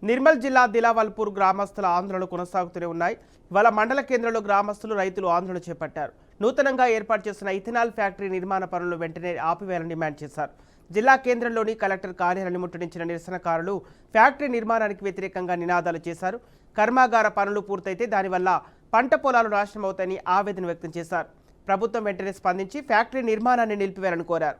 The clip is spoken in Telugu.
నిర్మల్ జిల్లా దిలావల్పూర్ గ్రామస్తుల ఆందోళనలు కొనసాగుతూనే ఉన్నాయి. ఇవాళ మండల కేంద్రంలో గ్రామస్తులు రైతులు ఆందోళన చేపట్టారు. నూతనంగా ఏర్పాటు చేసిన ఇథనాల్ ఫ్యాక్టరీ నిర్మాణ పనులు వెంటనే ఆపివేయాలని డిమాండ్ చేశారు. జిల్లా కేంద్రంలోని కలెక్టర్ కార్యాలయాన్ని ముట్టడించిన నిరసనకారులు ఫ్యాక్టరీ నిర్మాణానికి వ్యతిరేకంగా నినాదాలు చేశారు. కర్మాగార పనులు పూర్తయితే దానివల్ల పంట పొలాలు నాశనమవుతాయని ఆవేదన వ్యక్తం చేశారు. ప్రభుత్వం వెంటనే స్పందించి ఫ్యాక్టరీ నిర్మాణాన్ని నిలిపివేయాలని కోరారు.